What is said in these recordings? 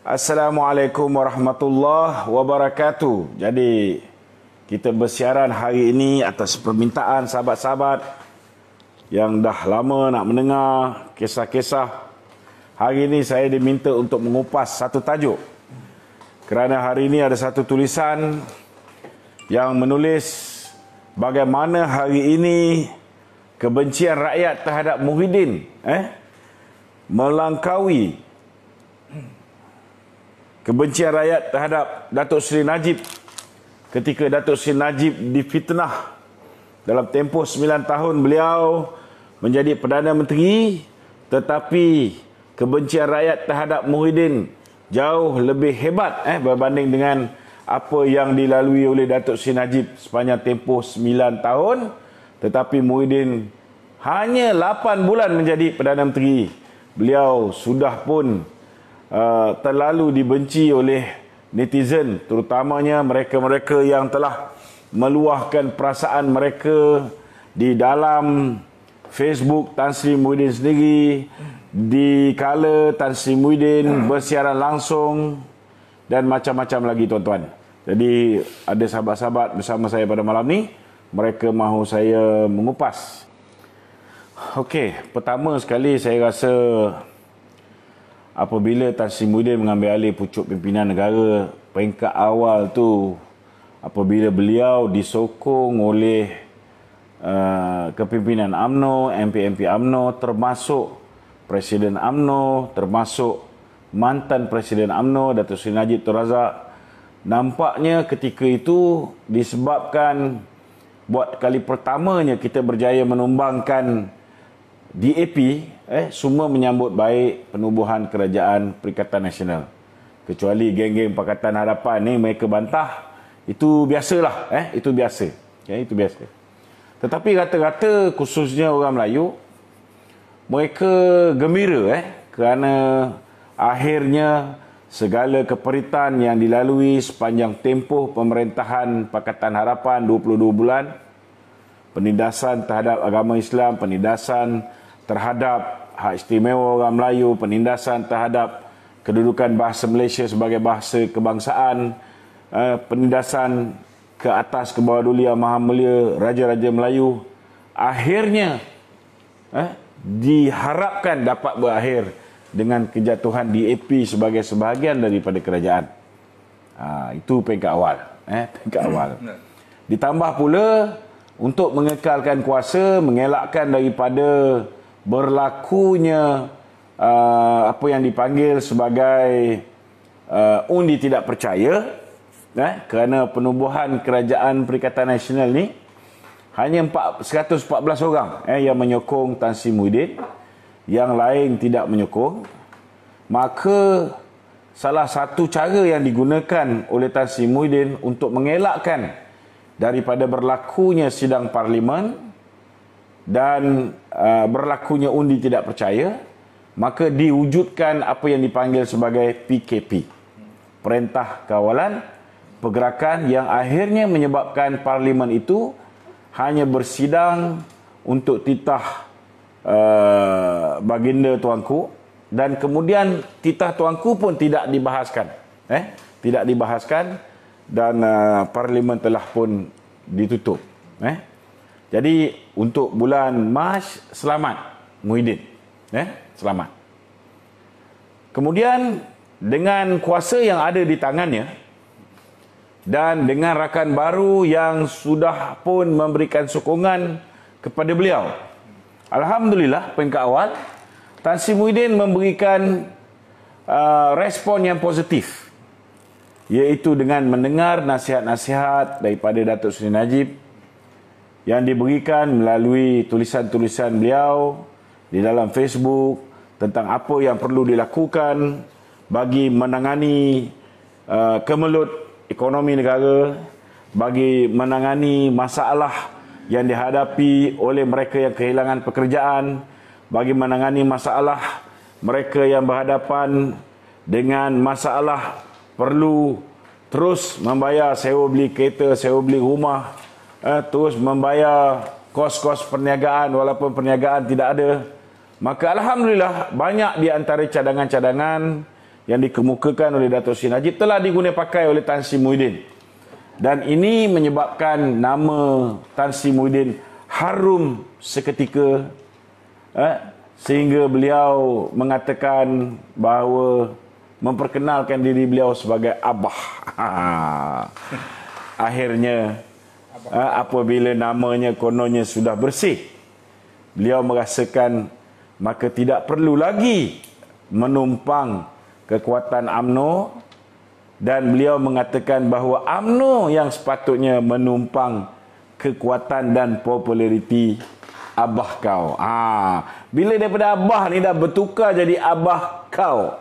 Assalamualaikum warahmatullahi wabarakatuh. Jadi kita bersiaran hari ini atas permintaan sahabat-sahabat yang dah lama nak mendengar kisah-kisah. Hari ini saya diminta untuk mengupas satu tajuk. Kerana hari ini ada satu tulisan yang menulis bagaimana hari ini kebencian rakyat terhadap Muhyiddin melangkaui kebencian rakyat terhadap Datuk Seri Najib ketika Datuk Seri Najib difitnah. Dalam tempoh 9 tahun beliau menjadi Perdana Menteri, tetapi kebencian rakyat terhadap Muhyiddin jauh lebih hebat berbanding dengan apa yang dilalui oleh Datuk Seri Najib sepanjang tempoh 9 tahun. Tetapi Muhyiddin hanya 8 bulan menjadi Perdana Menteri, beliau sudah pun terlalu dibenci oleh netizen, terutamanya mereka-mereka yang telah meluahkan perasaan mereka di dalam Facebook Tan Sri Muhyiddin sendiri, di kala Tan Sri Muhyiddin bersiaran langsung dan macam-macam lagi, tuan-tuan. Jadi ada sahabat-sahabat bersama saya pada malam ni, mereka mahu saya mengupas. Okey, pertama sekali saya rasa apabila Tan Sri Muhyiddin mengambil alih pucuk pimpinan negara, peringkat awal tu apabila beliau disokong oleh kepimpinan UMNO, MP-MP UMNO, termasuk Presiden UMNO, termasuk mantan Presiden UMNO Datuk Seri Najib Tun Razak. Nampaknya ketika itu disebabkan buat kali pertamanya kita berjaya menumbangkan DAP, semua menyambut baik penubuhan kerajaan Perikatan Nasional. Kecuali geng-geng Pakatan Harapan ni mereka bantah. Itu biasalah, itu biasa. Itu biasa. Tetapi rata-rata khususnya orang Melayu, mereka gembira kerana akhirnya segala keperitan yang dilalui sepanjang tempoh pemerintahan Pakatan Harapan 22 bulan, penindasan terhadap agama Islam, penindasan terhadap hak istimewa orang Melayu, penindasan terhadap kedudukan bahasa Malaysia sebagai bahasa kebangsaan, penindasan ke atas ke bawah Duli Yang Maha Mulia Raja-Raja Melayu, akhirnya diharapkan dapat berakhir dengan kejatuhan DAP sebagai sebahagian daripada kerajaan. Itu peringkat awal. Peringkat awal. Ditambah pula untuk mengekalkan kuasa, mengelakkan daripada berlakunya apa yang dipanggil sebagai undi tidak percaya, kerana penubuhan kerajaan Perikatan Nasional ni hanya 114 orang yang menyokong Tan Sri Muhyiddin, yang lain tidak menyokong. Maka salah satu cara yang digunakan oleh Tan Sri Muhyiddin untuk mengelakkan daripada berlakunya sidang parlimen dan berlakunya undi tidak percaya, maka diwujudkan apa yang dipanggil sebagai PKP, Perintah Kawalan Pergerakan, yang akhirnya menyebabkan parlimen itu hanya bersidang untuk titah baginda tuanku, dan kemudian titah tuanku pun tidak dibahaskan, tidak dibahaskan, dan parlimen telah pun ditutup. Jadi untuk bulan Mac, selamat Muhyiddin, selamat. Kemudian dengan kuasa yang ada di tangannya dan dengan rakan baru yang sudah pun memberikan sokongan kepada beliau, alhamdulillah peringkat awal Tan Sri Muhyiddin memberikan respon yang positif, iaitu dengan mendengar nasihat-nasihat daripada Datuk Seri Najib yang diberikan melalui tulisan-tulisan beliau di dalam Facebook tentang apa yang perlu dilakukan bagi menangani kemelut ekonomi negara, bagi menangani masalah yang dihadapi oleh mereka yang kehilangan pekerjaan, bagi menangani masalah mereka yang berhadapan dengan masalah perlu terus membayar sewa beli kereta, sewa beli rumah, terus membayar kos-kos perniagaan walaupun perniagaan tidak ada. Maka alhamdulillah banyak di antara cadangan-cadangan yang dikemukakan oleh Datuk Seri Najib telah digunakan pakai oleh Tan Sri Muhyiddin. Dan ini menyebabkan nama Tan Sri Muhyiddin harum seketika, sehingga beliau mengatakan bahawa memperkenalkan diri beliau sebagai Abah. Akhirnya apabila namanya kononnya sudah bersih, beliau merasakan maka tidak perlu lagi menumpang kekuatan UMNO, dan beliau mengatakan bahawa UMNO yang sepatutnya menumpang kekuatan dan populariti Abah kau. Bila daripada Abah ni dah bertukar jadi Abah kau.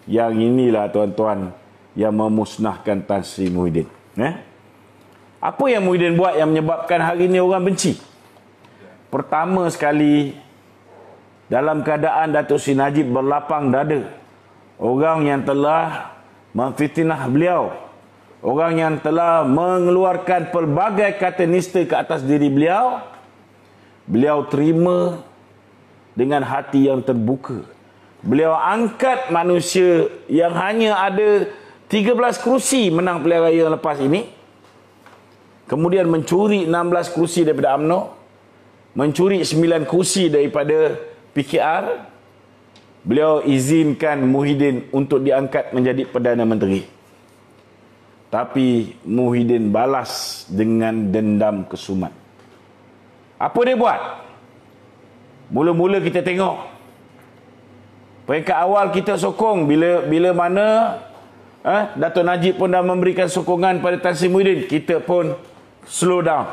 Yang inilah tuan-tuan yang memusnahkan Tan Sri Muhyiddin. Apa yang Muhyiddin buat yang menyebabkan hari ini orang benci? Pertama sekali, dalam keadaan Datuk Seri Najib berlapang dada, orang yang telah memfitnah beliau, orang yang telah mengeluarkan pelbagai kata nista ke atas diri beliau, beliau terima dengan hati yang terbuka. Beliau angkat manusia yang hanya ada 13 kerusi menang pilihan raya yang lepas ini, kemudian mencuri 16 kerusi daripada UMNO, mencuri 9 kerusi daripada PKR. Beliau izinkan Muhyiddin untuk diangkat menjadi Perdana Menteri. Tapi Muhyiddin balas dengan dendam kesumat. Apa dia buat? Mula-mula kita tengok, peringkat awal kita sokong, bila mana Dato' Najib pun dah memberikan sokongan pada Tan Sri Muhyiddin, kita pun slow down.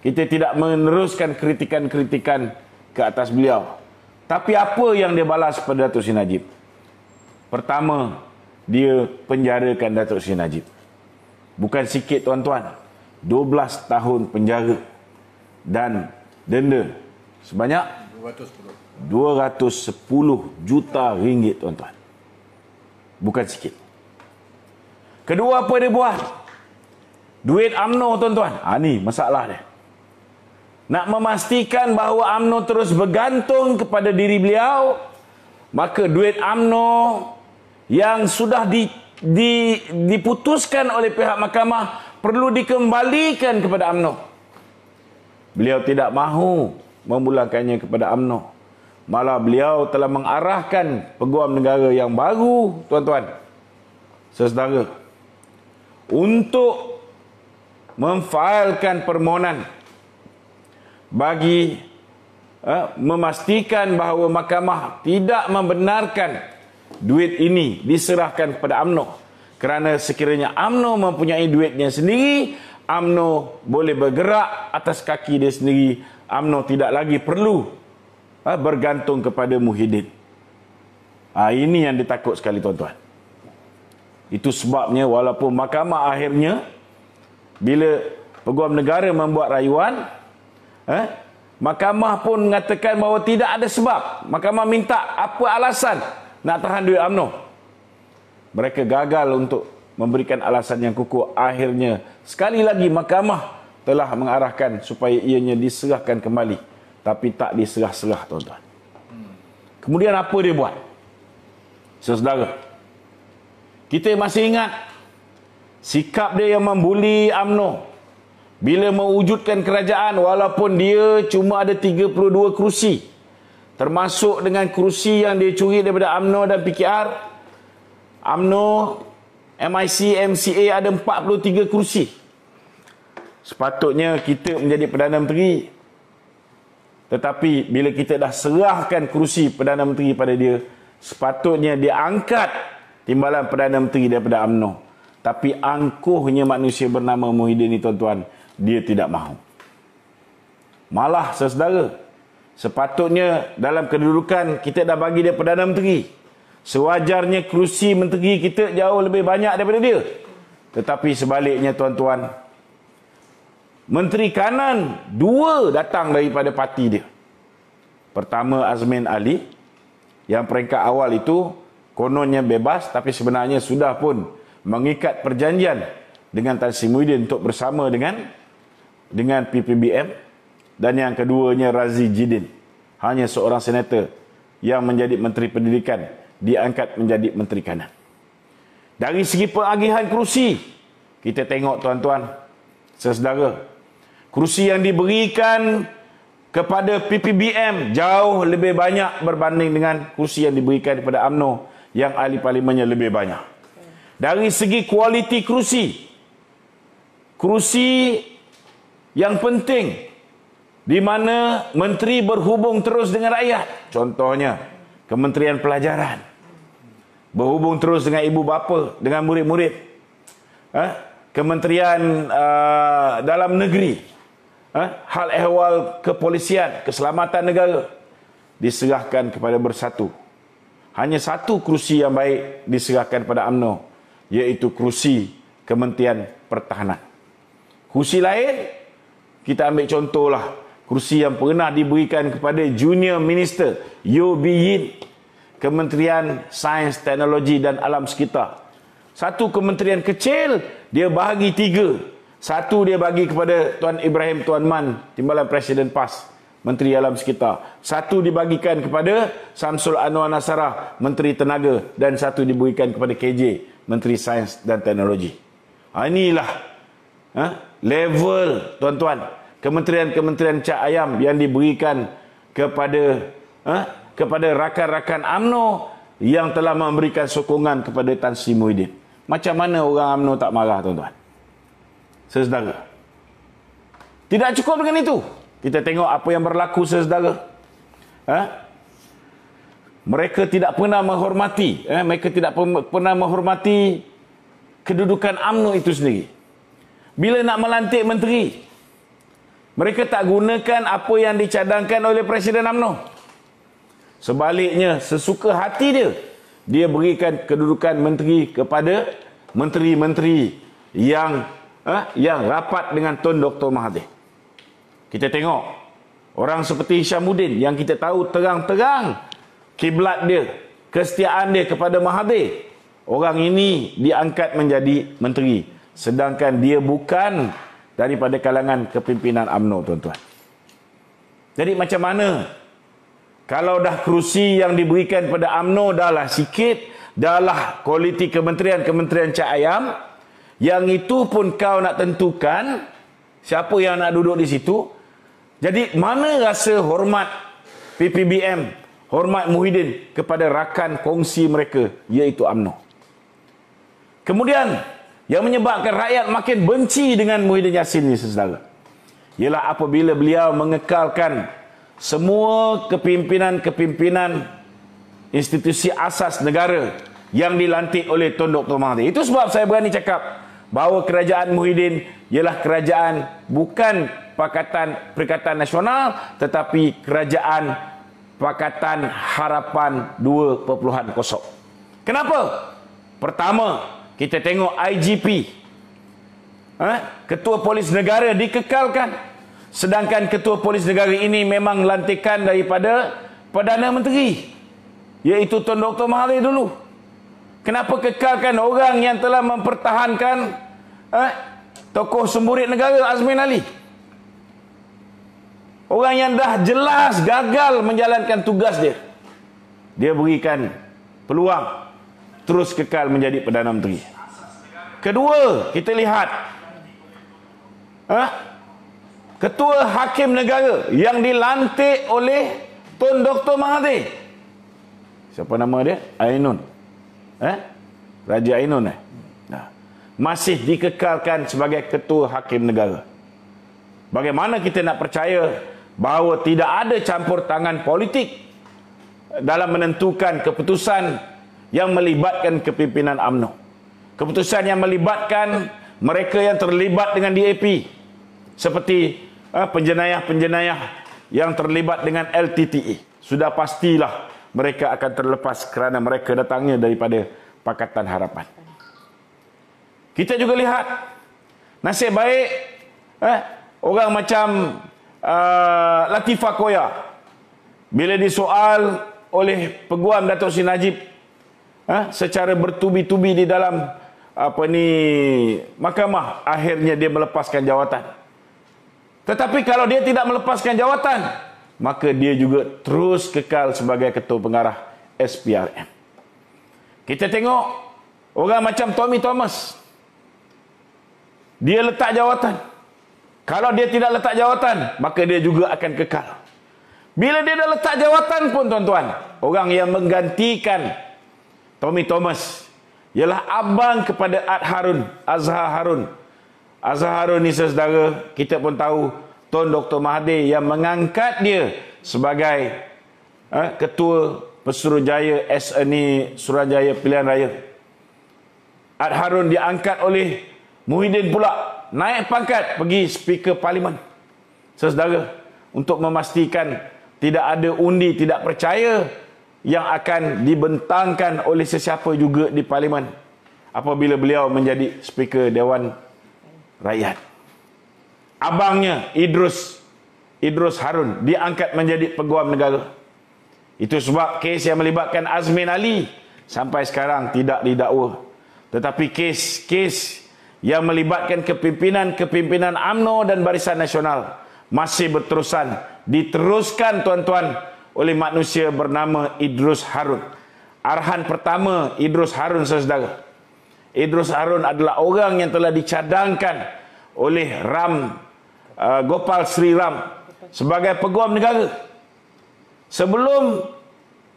Kita tidak meneruskan kritikan-kritikan ke atas beliau. Tapi apa yang dia balas pada Datuk Seri Najib? Pertama, dia penjarakan Datuk Seri Najib. Bukan sikit tuan-tuan, 12 tahun penjara dan denda sebanyak 210 juta ringgit tuan-tuan. Bukan sikit. Kedua, apa dia buat? Duit UMNO tuan-tuan. Ni masalah dia. Nak memastikan bahawa UMNO terus bergantung kepada diri beliau, maka duit UMNO yang sudah diputuskan oleh pihak mahkamah perlu dikembalikan kepada UMNO. Beliau tidak mahu memulangkannya kepada UMNO. Malah beliau telah mengarahkan Peguam Negara yang baru, tuan-tuan, saudara, untuk memfailkan permohonan bagi memastikan bahawa mahkamah tidak membenarkan duit ini diserahkan kepada UMNO. Kerana sekiranya UMNO mempunyai duitnya sendiri, UMNO boleh bergerak atas kaki dia sendiri. UMNO tidak lagi perlu bergantung kepada Muhyiddin. Ini yang ditakut sekali tuan-tuan. Itu sebabnya walaupun mahkamah akhirnya, bila Peguam Negara membuat rayuan, mahkamah pun mengatakan bahawa tidak ada sebab. Mahkamah minta apa alasan nak tahan duit UMNO. Mereka gagal untuk memberikan alasan yang kukuh. Akhirnya sekali lagi mahkamah telah mengarahkan supaya ianya diserahkan kembali. Tapi tak diserah-serah tuan-tuan. Kemudian apa dia buat? Saudara, kita masih ingat sikap dia yang membuli UMNO bila mewujudkan kerajaan, walaupun dia cuma ada 32 kerusi, termasuk dengan kerusi yang dia curi daripada UMNO dan PKR. UMNO, MIC, MCA ada 43 kerusi. Sepatutnya kita menjadi Perdana Menteri. Tetapi bila kita dah serahkan kerusi Perdana Menteri pada dia, sepatutnya dia angkat timbalan Perdana Menteri daripada UMNO. Tapi angkuhnya manusia bernama Muhyiddin ni tuan-tuan, dia tidak mahu. Malah saudara, sepatutnya dalam kedudukan kita dah bagi dia Perdana Menteri, sewajarnya kerusi menteri kita jauh lebih banyak daripada dia. Tetapi sebaliknya tuan-tuan, Menteri Kanan 2 datang daripada parti dia. Pertama Azmin Ali, yang peringkat awal itu kononnya bebas, tapi sebenarnya sudah pun mengikat perjanjian dengan Tan Sri Muhyiddin untuk bersama dengan PPBM. Dan yang keduanya Razi Jidin, hanya seorang senator yang menjadi Menteri Pendidikan diangkat menjadi Menteri Kanan. Dari segi pengagihan kerusi, kita tengok tuan-tuan, saudara, kerusi yang diberikan kepada PPBM jauh lebih banyak berbanding dengan kerusi yang diberikan kepada UMNO yang ahli parlimennya lebih banyak. Dari segi kualiti kerusi, kerusi yang penting di mana menteri berhubung terus dengan rakyat. Contohnya, Kementerian Pelajaran berhubung terus dengan ibu bapa, dengan murid-murid. Kementerian Dalam Negeri, hal ehwal kepolisian, keselamatan negara diserahkan kepada Bersatu. Hanya satu kerusi yang baik diserahkan pada UMNO, iaitu kerusi Kementerian Pertahanan. Kerusi lain, kita ambil contohlah kerusi yang pernah diberikan kepada Junior Minister Yeo Bee Yin, Kementerian Sains, Teknologi dan Alam Sekitar. Satu kementerian kecil, dia bahagi 3. Satu dia bagi kepada Tuan Ibrahim Tuan Man, Timbalan Presiden PAS, Menteri Alam Sekitar. Satu dibagikan kepada Samsul Anwar Nasarah, Menteri Tenaga. Dan satu diberikan kepada KJ, Menteri Sains dan Teknologi. Inilah level, tuan-tuan, kementerian-kementerian cak ayam yang diberikan kepada rakan-rakan UMNO yang telah memberikan sokongan kepada Tan Sri Muhyiddin. Macam mana orang UMNO tak marah, tuan-tuan? Saudara. Tidak cukup dengan itu. Kita tengok apa yang berlaku, saudara. Mereka tidak pernah menghormati, kedudukan UMNO itu sendiri. Bila nak melantik menteri, mereka tak gunakan apa yang dicadangkan oleh Presiden UMNO. Sebaliknya, sesuka hati dia berikan kedudukan menteri kepada menteri-menteri yang rapat dengan Tun Dr. Mahathir. Kita tengok orang seperti Hishamuddin yang kita tahu terang-terang kiblat dia, kesetiaan dia kepada Mahathir. Orang ini diangkat menjadi menteri, sedangkan dia bukan daripada kalangan kepimpinan UMNO, tuan-tuan. Jadi macam mana kalau dah kerusi yang diberikan pada UMNO dahlah sikit, dahlah kualiti kementerian cak ayam, yang itu pun kau nak tentukan siapa yang nak duduk di situ. Jadi mana rasa hormat PPBM, hormat Muhyiddin kepada rakan kongsi mereka, iaitu UMNO. Kemudian yang menyebabkan rakyat makin benci dengan Muhyiddin Yassin ini, saudara, ialah apabila beliau mengekalkan semua kepimpinan institusi asas negara yang dilantik oleh Tun Dr. Mahathir. Itu sebab saya berani cakap bahawa kerajaan Muhyiddin ialah kerajaan bukan Perikatan Nasional, tetapi kerajaan Pakatan Harapan 2.0. Kenapa? Pertama, kita tengok IGP, Ketua Polis Negara dikekalkan. Sedangkan Ketua Polis Negara ini memang lantikan daripada Perdana Menteri, iaitu Tun Dr. Mahathir dulu. Kenapa kekalkan orang yang telah mempertahankan tokoh semburit negara Azmin Ali? Orang yang dah jelas gagal menjalankan tugas dia, dia berikan peluang terus kekal menjadi Perdana Menteri. Kedua, kita lihat Ketua Hakim Negara yang dilantik oleh Tun Dr. Mahathir. Siapa nama dia? Ainun. Raja Ainun. Masih dikekalkan sebagai Ketua Hakim Negara. Bagaimana kita nak percaya bahawa tidak ada campur tangan politik dalam menentukan keputusan yang melibatkan kepimpinan UMNO? Keputusan yang melibatkan mereka yang terlibat dengan DAP, seperti penjenayah-penjenayah yang terlibat dengan LTTE. Sudah pastilah mereka akan terlepas kerana mereka datangnya daripada Pakatan Harapan. Kita juga lihat nasib baik orang macam Latifah Koya, bila disoal oleh Peguam Datuk Seri Najib secara bertubi-tubi di dalam mahkamah, akhirnya dia melepaskan jawatan. Tetapi kalau dia tidak melepaskan jawatan, maka dia juga terus kekal sebagai Ketua Pengarah SPRM. Kita tengok orang macam Tommy Thomas. Dia letak jawatan. Kalau dia tidak letak jawatan, maka dia juga akan kekal. Bila dia dah letak jawatan pun, tuan-tuan, orang yang menggantikan Tommy Thomas ialah abang kepada Azhar Harun. Azhar Harun ni, saudara, kita pun tahu Tun Dr. Mahathir yang mengangkat dia sebagai Ketua Pesuruhjaya Suruhanjaya Pilihan Raya. Harun diangkat oleh Muhyiddin pula, naik pangkat pergi Speaker Parlimen. Saudara, untuk memastikan tidak ada undi tidak percaya yang akan dibentangkan oleh sesiapa juga di Parlimen apabila beliau menjadi Speaker Dewan Rakyat. Abangnya Idrus Harun diangkat menjadi Peguam Negara. Itu sebab kes yang melibatkan Azmin Ali sampai sekarang tidak didakwa. Tetapi kes yang melibatkan kepimpinan UMNO dan Barisan Nasional masih diteruskan, tuan-tuan, oleh manusia bernama Idrus Harun. Arahan pertama Idrus Harun, saudara. Idrus Harun adalah orang yang telah dicadangkan oleh Gopal Sri Ram sebagai Peguam Negara. Sebelum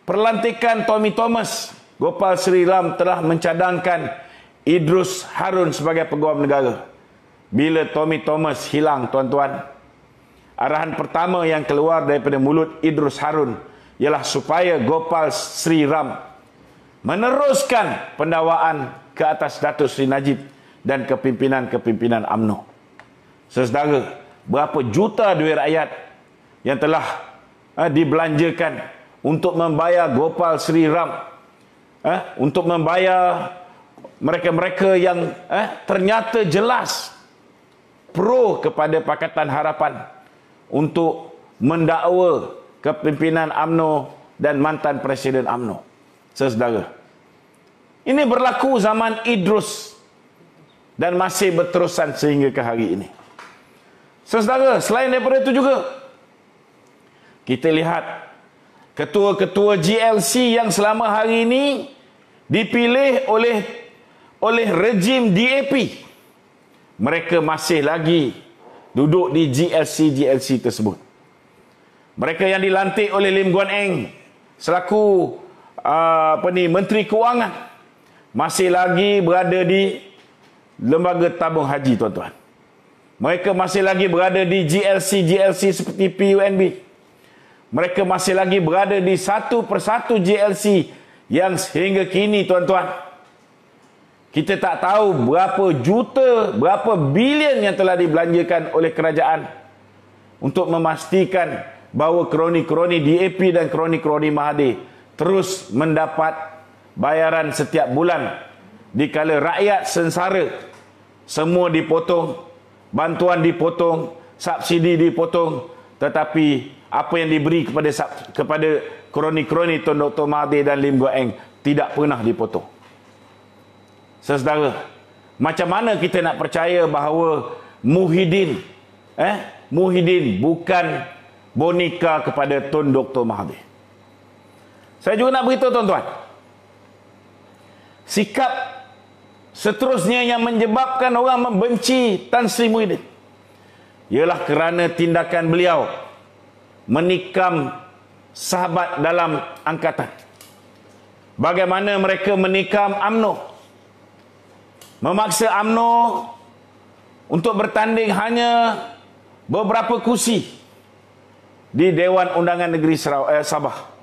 perlantikan Tommy Thomas, Gopal Sri Ram telah mencadangkan Idrus Harun sebagai Peguam Negara. Bila Tommy Thomas hilang, tuan-tuan, arahan pertama yang keluar daripada mulut Idrus Harun ialah supaya Gopal Sri Ram meneruskan pendakwaan ke atas Datuk Seri Najib dan kepimpinan UMNO. Saudara, berapa juta duit rakyat yang telah dibelanjakan untuk membayar Gopal Sri Ram, untuk membayar mereka-mereka yang ternyata jelas pro kepada Pakatan Harapan untuk mendakwa kepimpinan UMNO dan mantan Presiden UMNO. Saudara, ini berlaku zaman Idrus dan masih berterusan sehingga ke hari ini. Saudara, selain daripada itu juga, kita lihat ketua-ketua GLC yang selama hari ini dipilih oleh rejim DAP. Mereka masih lagi duduk di GLC tersebut. Mereka yang dilantik oleh Lim Guan Eng selaku Menteri Kewangan masih lagi berada di Lembaga Tabung Haji, tuan-tuan. Mereka masih lagi berada di GLC seperti PUNB. Mereka masih lagi berada di satu persatu GLC yang sehingga kini, tuan-tuan, kita tak tahu berapa juta, berapa bilion yang telah dibelanjakan oleh kerajaan untuk memastikan bahawa kroni-kroni DAP dan kroni-kroni Mahathir terus mendapat bayaran setiap bulan. Dikala rakyat sengsara, semua dipotong, bantuan dipotong, subsidi dipotong, tetapi apa yang diberi kepada kroni-kroni Tun Dr. Mahathir dan Lim Guan Eng tidak pernah dipotong. Saudara, macam mana kita nak percaya bahawa Muhyiddin bukan boneka kepada Tun Dr. Mahathir? Saya juga nak beritahu, tuan-tuan, sikap seterusnya yang menyebabkan orang membenci Tan Sri Muhyiddin ialah kerana tindakan beliau menikam sahabat dalam angkatan. Bagaimana mereka menikam UMNO, memaksa UMNO untuk bertanding hanya beberapa kursi di Dewan Undangan Negeri Sabah.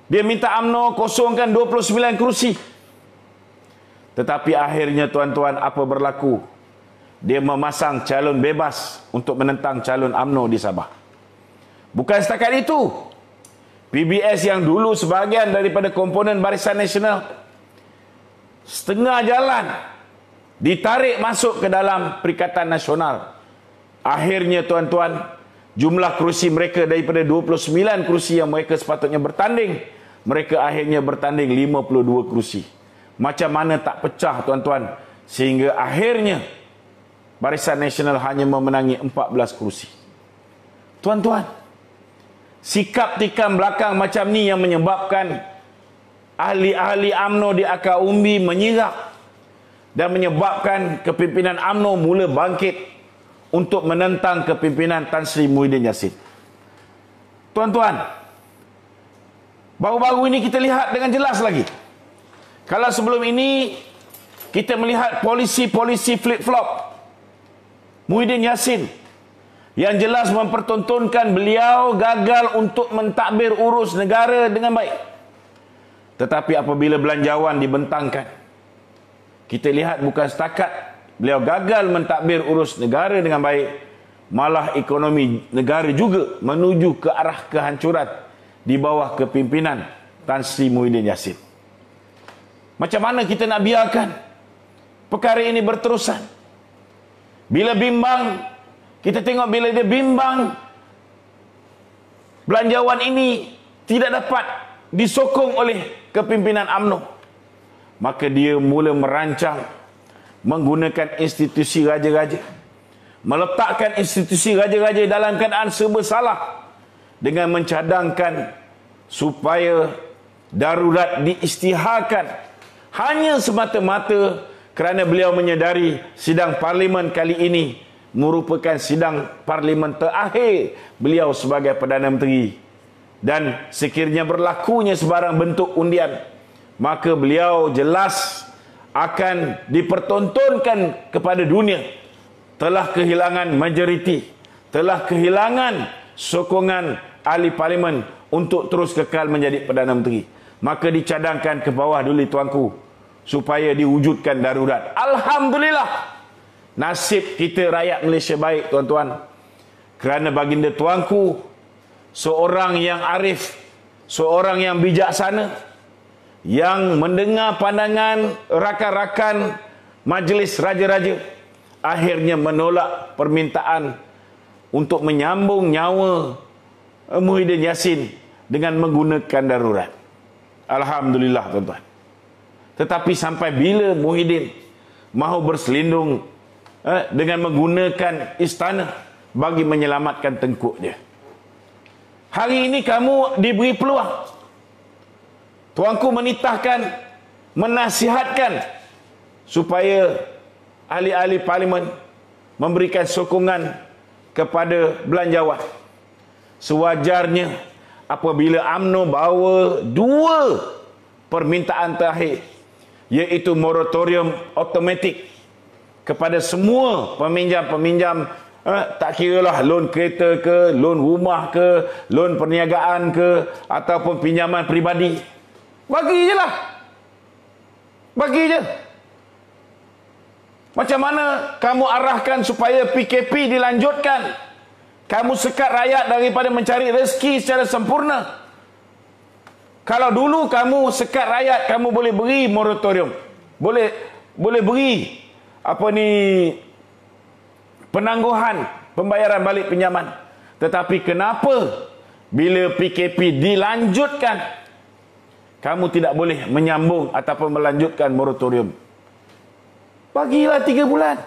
Dia minta UMNO kosongkan 29 kursi. Tetapi akhirnya, tuan-tuan, apa berlaku? Dia memasang calon bebas untuk menentang calon UMNO di Sabah. Bukan setakat itu, PBS yang dulu sebahagian daripada komponen Barisan Nasional, setengah jalan ditarik masuk ke dalam Perikatan Nasional. Akhirnya, tuan-tuan, jumlah kerusi mereka daripada 29 kerusi yang mereka sepatutnya bertanding, mereka akhirnya bertanding 52 kerusi. Macam mana tak pecah, tuan-tuan, sehingga akhirnya Barisan Nasional hanya memenangi 14 kerusi. Tuan-tuan, sikap tikam belakang macam ni yang menyebabkan ahli-ahli UMNO di akar umbi menyirap dan menyebabkan kepimpinan UMNO mula bangkit untuk menentang kepimpinan Tan Sri Muhyiddin Yassin. Tuan-tuan, baru-baru ini kita lihat dengan jelas lagi. Kalau sebelum ini kita melihat polisi-polisi flip-flop Muhyiddin Yassin yang jelas mempertontonkan beliau gagal untuk mentadbir urus negara dengan baik. Tetapi apabila belanjawan dibentangkan, kita lihat bukan setakat beliau gagal mentadbir urus negara dengan baik, malah ekonomi negara juga menuju ke arah kehancuran di bawah kepimpinan Tan Sri Muhyiddin Yassin. Macam mana kita nak biarkan perkara ini berterusan? Bila bimbang, kita tengok bila dia bimbang, belanjawan ini tidak dapat disokong oleh kepimpinan UMNO, maka dia mula merancang menggunakan institusi raja-raja, meletakkan institusi raja-raja dalam keadaan serba salah dengan mencadangkan supaya darurat diisytiharkan hanya semata-mata kerana beliau menyedari sidang parlimen kali ini merupakan sidang parlimen terakhir beliau sebagai Perdana Menteri, dan sekiranya berlakunya sebarang bentuk undian, maka beliau jelas akan dipertontonkan kepada dunia telah kehilangan majoriti, telah kehilangan sokongan ahli parlimen untuk terus kekal menjadi Perdana Menteri. Maka dicadangkan ke bawah dulu tuanku supaya diwujudkan darurat. Alhamdulillah, nasib kita rakyat Malaysia baik, tuan-tuan, kerana baginda tuanku seorang yang arif, seorang yang bijaksana, yang mendengar pandangan rakan-rakan majlis raja-raja, akhirnya menolak permintaan untuk menyambung nyawa Muhyiddin Yassin dengan menggunakan darurat. Alhamdulillah, tuan-tuan. Tetapi sampai bila Muhyiddin mahu berselindung dengan menggunakan istana bagi menyelamatkan tengkuk dia? Hari ini kamu diberi peluang. Tuanku menitahkan, menasihatkan supaya ahli-ahli parlimen memberikan sokongan kepada belanjawan. Sewajarnya apabila UMNO bawa dua permintaan terakhir, iaitu moratorium automatik kepada semua peminjam-peminjam, tak kiralah loan kereta ke, loan rumah ke, loan perniagaan ke, ataupun pinjaman peribadi. Bagi je lah. Bagi je. Macam mana kamu arahkan supaya PKP dilanjutkan? Kamu sekat rakyat daripada mencari rezeki secara sempurna. Kalau dulu kamu sekat rakyat, kamu boleh beri moratorium, boleh beri penangguhan pembayaran balik pinjaman. Tetapi kenapa bila PKP dilanjutkan, kamu tidak boleh menyambung ataupun melanjutkan moratorium? Bagilah 3 bulan.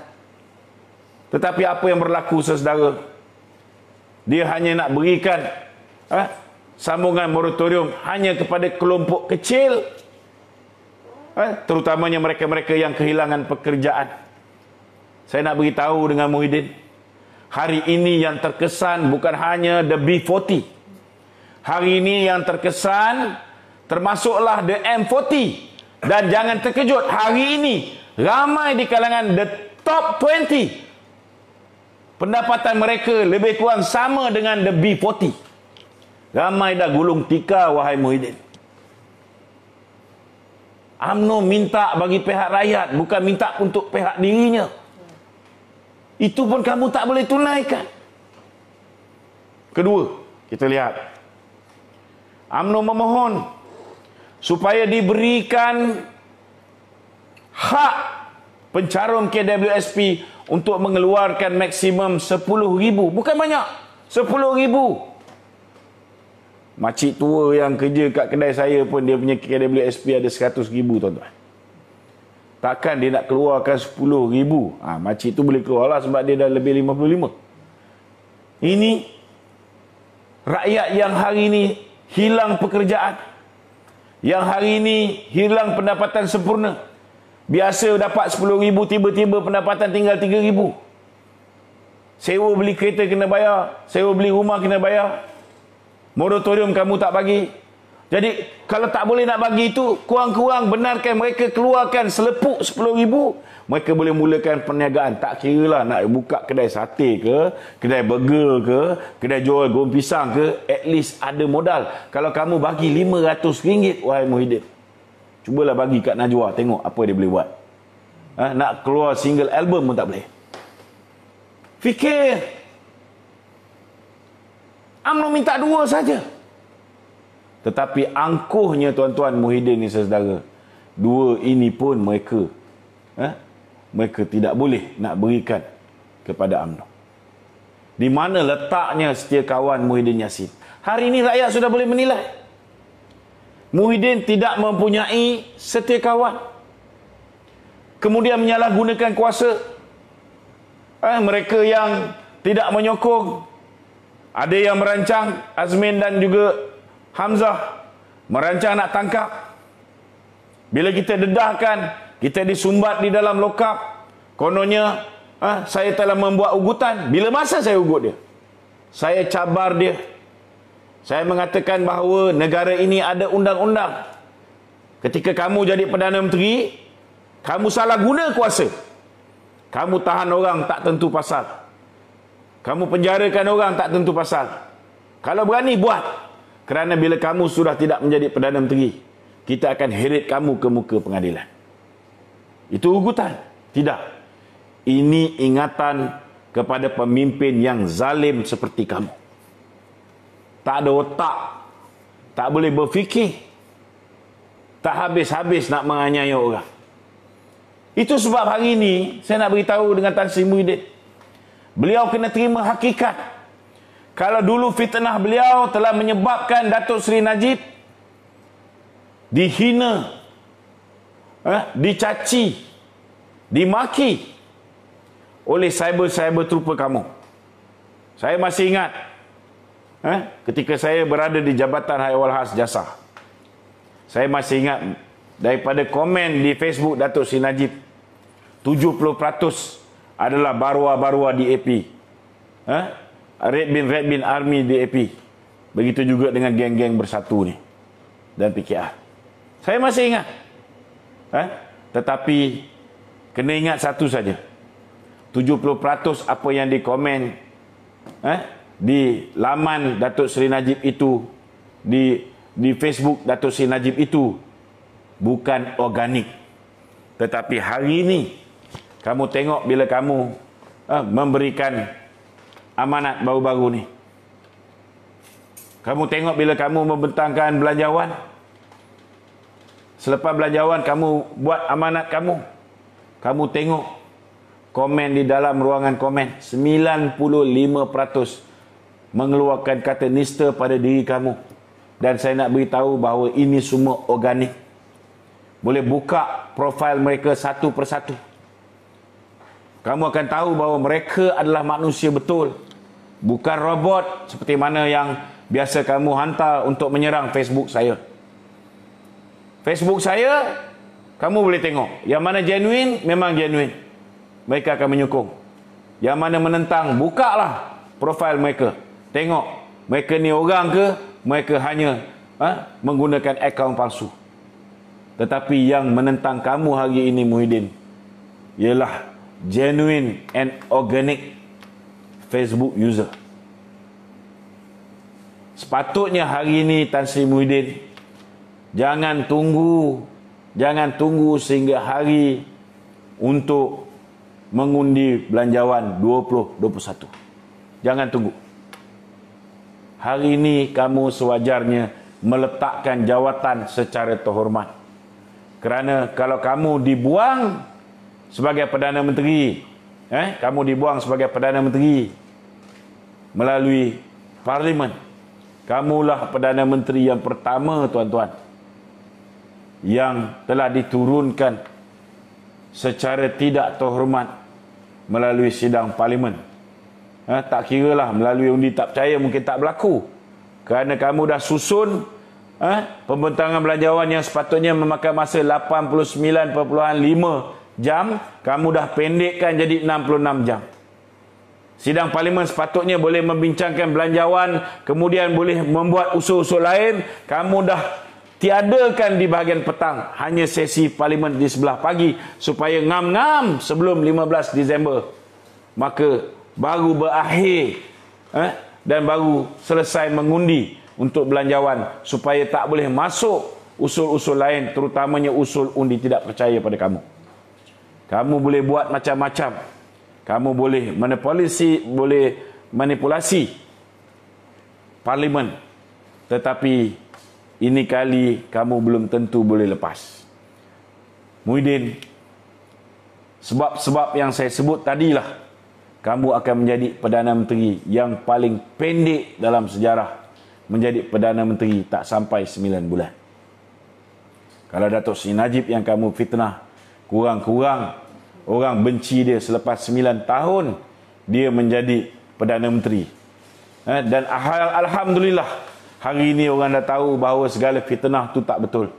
Tetapi apa yang berlaku, saudara? Dia hanya nak berikan sambungan moratorium hanya kepada kelompok kecil, terutamanya mereka-mereka yang kehilangan pekerjaan. Saya nak beritahu dengan Muhyiddin, hari ini yang terkesan bukan hanya the B40. Hari ini yang terkesan termasuklah the M40. Dan jangan terkejut, hari ini ramai di kalangan the top 20 pendapatan mereka lebih kurang sama dengan the B40. Ramai dah gulung tikar, wahai Muhyiddin. UMNO minta bagi pihak rakyat, bukan minta untuk pihak dirinya. Itu pun kamu tak boleh tunaikan. Kedua, kita lihat UMNO memohon supaya diberikan hak pencarum KWSP untuk mengeluarkan maksimum 10,000. Bukan banyak, 10,000. Makcik tua yang kerja kat kedai saya pun dia punya KWSP ada 100,000, tuan-tuan. Takkan dia nak keluarkan 10,000? Makcik tu boleh keluar lah sebab dia dah lebih 55. Ini rakyat yang hari ini hilang pekerjaan, yang hari ini hilang pendapatan sempurna. Biasa dapat 10,000, tiba-tiba pendapatan tinggal 3,000. Sewa beli kereta kena bayar, sewa beli rumah kena bayar, moratorium kamu tak bagi. Jadi kalau tak boleh nak bagi itu, kurang-kurang benarkan mereka keluarkan selepuk 10,000, mereka boleh mulakan perniagaan. Tak kira lah nak buka kedai sate ke, kedai burger ke, kedai jual goreng pisang ke, at least ada modal. Kalau kamu bagi RM500, wahai Muhyiddin, cubalah bagi kat Najwa, tengok apa dia boleh buat. Nak keluar single album pun tak boleh. Fikir. UMNO minta 2 saja. Tetapi angkuhnya tuan-tuan Muhyiddin ni saudara, 2 ini pun mereka mereka tidak boleh nak berikan kepada UMNO. Di mana letaknya setia kawan Muhyiddin Yassin? Hari ini rakyat sudah boleh menilai. Muhyiddin tidak mempunyai setia kawan, kemudian menyalahgunakan kuasa. Mereka yang tidak menyokong, ada yang merancang, Azmin dan juga Hamzah merancang nak tangkap. Bila kita dedahkan, kita disumbat di dalam lokap. Kononnya saya telah membuat ugutan. Bila masa saya ugut dia? Saya cabar dia. Saya mengatakan bahawa negara ini ada undang-undang. Ketika kamu jadi Perdana Menteri, kamu salah guna kuasa. Kamu tahan orang tak tentu pasal. Kamu penjarakan orang tak tentu pasal. Kalau berani buat. Kerana bila kamu sudah tidak menjadi Perdana Menteri, kita akan heret kamu ke muka pengadilan. Itu ugutan? Tidak. Ini ingatan kepada pemimpin yang zalim seperti kamu. Tak ada otak. Tak boleh berfikir. Tak habis-habis nak menganiaya orang. Itu sebab hari ini saya nak beritahu dengan Tan Sri Muhyiddin, beliau kena terima hakikat. Kalau dulu fitnah beliau telah menyebabkan Datuk Seri Najib dihina, dicaci, dimaki oleh cyber trupa kamu. Saya masih ingat ketika saya berada di Jabatan Hayawal Has Jasa. Saya masih ingat daripada komen di Facebook Datuk Seri Najib, 70% adalah barua-barua DAP. Red Bin Army DAP. Begitu juga dengan geng-geng Bersatu ni dan PKR. Saya masih ingat. Tetapi kena ingat satu saja. 70% apa yang dikomen di laman Datuk Seri Najib itu, di Facebook Datuk Seri Najib itu bukan organik. Tetapi hari ini kamu tengok bila kamu memberikan amanat baru-baru ni. Kamu tengok bila kamu membentangkan belanjawan. Selepas belanjawan kamu buat amanat kamu. Kamu tengok komen di dalam ruangan komen, 95% mengeluarkan kata nista pada diri kamu. Dan saya nak beritahu bahawa ini semua organik. Boleh buka profil mereka satu persatu. Kamu akan tahu bahawa mereka adalah manusia betul. Bukan robot seperti mana yang biasa kamu hantar untuk menyerang Facebook saya. Facebook saya, kamu boleh tengok. Yang mana genuine, memang genuine. Mereka akan menyokong. Yang mana menentang, bukalah profil mereka. Tengok, mereka ni orang ke, mereka hanya menggunakan akaun palsu. Tetapi yang menentang kamu hari ini Muhyiddin, ialah genuine and organic Facebook user. Sepatutnya hari ini Tan Sri Muhyiddin jangan tunggu sehingga hari untuk mengundi belanjawan 2021. Jangan tunggu. Hari ini kamu sewajarnya meletakkan jawatan secara terhormat. Kerana kalau kamu dibuang sebagai Perdana Menteri, melalui Parlimen, kamulah Perdana Menteri yang pertama tuan-tuan yang telah diturunkan secara tidak terhormat melalui sidang Parlimen. Tak kiralah melalui undi tak percaya mungkin tak berlaku. Kerana kamu dah susun Pembentangan belanjawan yang sepatutnya memakan masa 89.5 jam, kamu dah pendekkan jadi 66 jam. Sidang parlimen sepatutnya boleh membincangkan belanjawan, kemudian boleh membuat usul-usul lain, kamu dah tiadakan di bahagian petang, hanya sesi parlimen di sebelah pagi supaya ngam-ngam sebelum 15 Disember. Maka baru berakhir dan baru selesai mengundi untuk belanjawan, supaya tak boleh masuk usul-usul lain, terutamanya usul undi tidak percaya pada kamu. Kamu boleh buat macam-macam. Kamu boleh manipulasi parlimen, tetapi ini kali kamu belum tentu boleh lepas. Muhyiddin, sebab-sebab yang saya sebut tadilah, kamu akan menjadi Perdana Menteri yang paling pendek dalam sejarah menjadi Perdana Menteri, tak sampai 9 bulan. Kalau Datuk Seri Najib yang kamu fitnah, kurang-kurang orang benci dia selepas 9 tahun dia menjadi Perdana Menteri. Dan Alhamdulillah, hari ini orang dah tahu bahawa segala fitnah tu tak betul.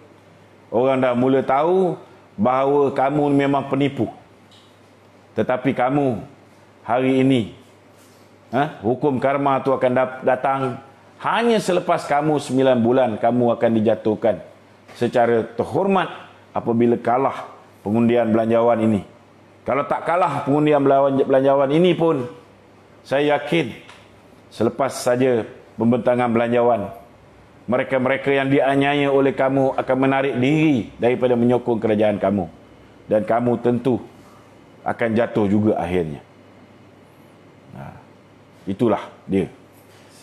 Orang dah mula tahu bahawa kamu memang penipu. Tetapi kamu hari ini, hukum karma tu akan datang hanya selepas kamu 9 bulan. Kamu akan dijatuhkan secara terhormat apabila kalah pengundian belanjawan ini. Kalau tak kalah pengundian belanjawan ini pun, saya yakin selepas saja pembentangan belanjawan, mereka-mereka yang dianiaya oleh kamu akan menarik diri daripada menyokong kerajaan kamu. Dan kamu tentu akan jatuh juga akhirnya. Itulah dia,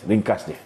ringkas dia.